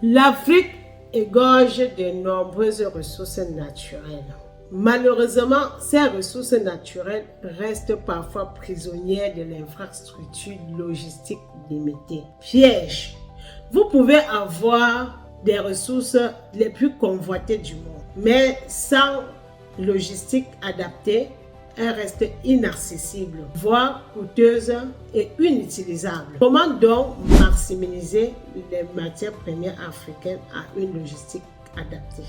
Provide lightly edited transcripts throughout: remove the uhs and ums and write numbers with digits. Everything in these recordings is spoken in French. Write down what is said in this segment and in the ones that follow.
L'Afrique égorge de nombreuses ressources naturelles. Malheureusement, ces ressources naturelles restent parfois prisonnières de l'infrastructure logistique limitée. Piège. Vous pouvez avoir des ressources les plus convoitées du monde, mais sans logistique adaptée, elles restent inaccessibles, voire coûteuses et inutilisables. Comment donc maximiser les matières premières africaines à une logistique adaptée?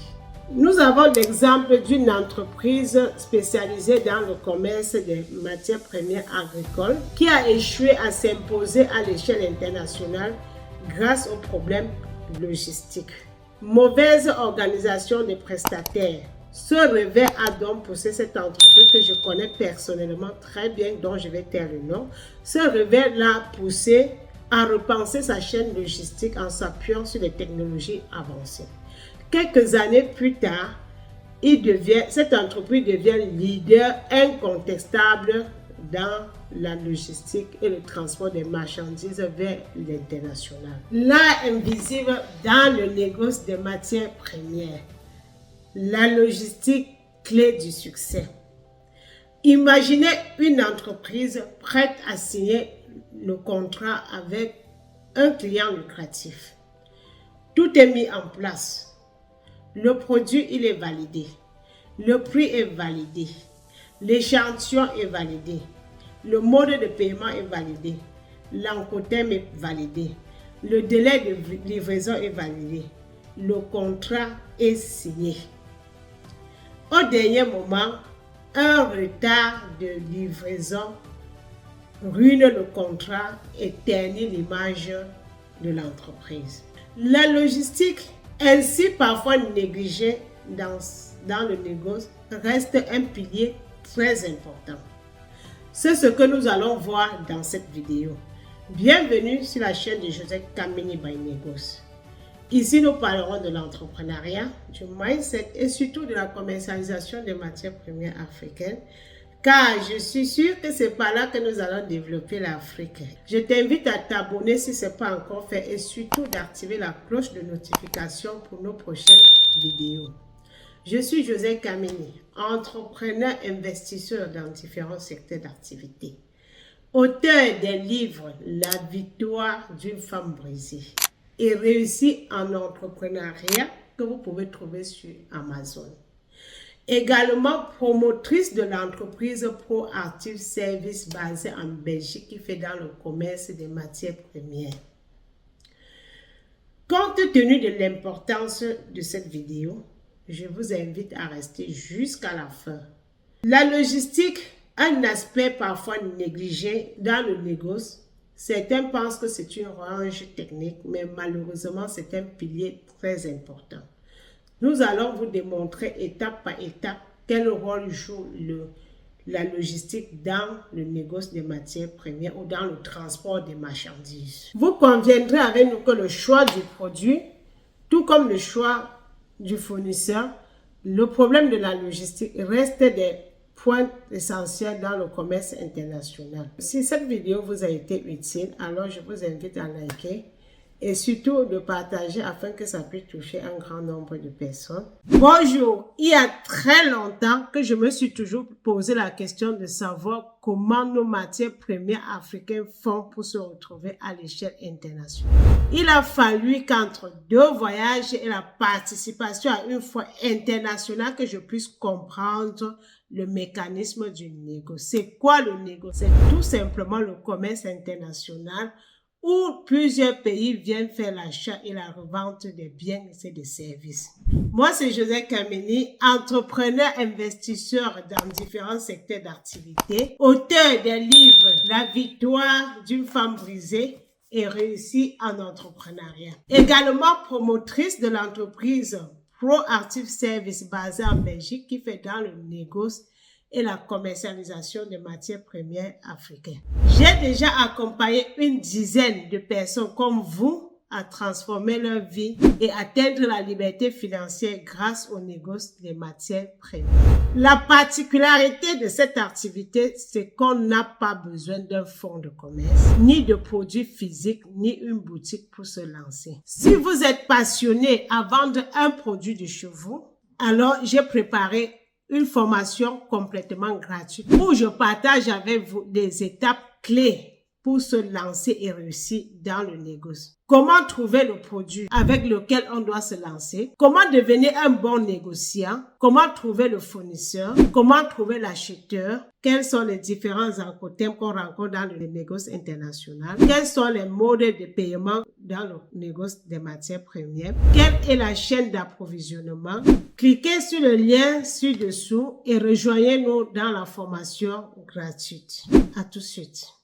Nous avons l'exemple d'une entreprise spécialisée dans le commerce des matières premières agricoles qui a échoué à s'imposer à l'échelle internationale grâce aux problèmes logistiques. Mauvaise organisation des prestataires. Ce revers a donc poussé cette entreprise que je connais personnellement très bien, dont je vais taire le nom. Ce revers l'a poussé à repenser sa chaîne logistique en s'appuyant sur les technologies avancées. Quelques années plus tard, cette entreprise devient leader incontestable dans la logistique et le transport des marchandises vers l'international. L'art invisible dans le négoce des matières premières. La logistique clé du succès. Imaginez une entreprise prête à signer le contrat avec un client lucratif. Tout est mis en place. Le produit, il est validé. Le prix est validé. L'échantillon est validé. Le mode de paiement est validé. L'encodage est validé. Le délai de livraison est validé. Le contrat est signé. Au dernier moment, un retard de livraison ruine le contrat et ternit l'image de l'entreprise. La logistique, ainsi parfois négligée dans le négoce, reste un pilier très important. C'est ce que nous allons voir dans cette vidéo. Bienvenue sur la chaîne de Joseph Kameni by Negos. Ici, nous parlerons de l'entrepreneuriat, du mindset et surtout de la commercialisation des matières premières africaines, car je suis sûre que c'est par là que nous allons développer l'Afrique. Je t'invite à t'abonner si ce n'est pas encore fait et surtout d'activer la cloche de notification pour nos prochaines vidéos. Je suis Joseph Kameni, entrepreneur investisseur dans différents secteurs d'activité, auteur des livres La victoire d'une femme brisée et réussie en entrepreneuriat que vous pouvez trouver sur Amazon. Également promotrice de l'entreprise Proactive Service basée en Belgique qui fait dans le commerce des matières premières. Compte tenu de l'importance de cette vidéo, je vous invite à rester jusqu'à la fin. La logistique, un aspect parfois négligé dans le négoce. Certains pensent que c'est une branche technique, mais malheureusement, c'est un pilier très important. Nous allons vous démontrer étape par étape quel rôle joue la logistique dans le négoce des matières premières ou dans le transport des marchandises. Vous conviendrez avec nous que le choix du produit, tout comme le choix du fournisseur, le problème de la logistique reste des points essentiels dans le commerce international. Si cette vidéo vous a été utile, alors je vous invite à liker et surtout de partager afin que ça puisse toucher un grand nombre de personnes. Bonjour, il y a très longtemps que je me suis toujours posé la question de savoir comment nos matières premières africaines font pour se retrouver à l'échelle internationale. Il a fallu qu'entre deux voyages et la participation à une foire internationale que je puisse comprendre le mécanisme du négoce. C'est quoi le négoce? C'est tout simplement le commerce international où plusieurs pays viennent faire l'achat et la revente des biens et des services. Moi, c'est Joseph Kameni, entrepreneur investisseur dans différents secteurs d'activité, auteur des livres La victoire d'une femme brisée et réussie en entrepreneuriat. Également promotrice de l'entreprise Proactive Service basée en Belgique qui fait dans le négoce et la commercialisation des matières premières africaines. J'ai déjà accompagné une dizaine de personnes comme vous à transformer leur vie et atteindre la liberté financière grâce au négoce des matières premières. La particularité de cette activité, c'est qu'on n'a pas besoin d'un fonds de commerce, ni de produits physiques, ni une boutique pour se lancer. Si vous êtes passionné à vendre un produit de chez vous, alors j'ai préparé une formation complètement gratuite où je partage avec vous des étapes clés pour se lancer et réussir dans le négoce. Comment trouver le produit avec lequel on doit se lancer? Comment devenir un bon négociant? Comment trouver le fournisseur? Comment trouver l'acheteur? Quels sont les différents incoterms qu'on rencontre dans le négoce international? Quels sont les modes de paiement dans le négoce des matières premières? Quelle est la chaîne d'approvisionnement? Cliquez sur le lien ci-dessous et rejoignez-nous dans la formation gratuite. À tout de suite.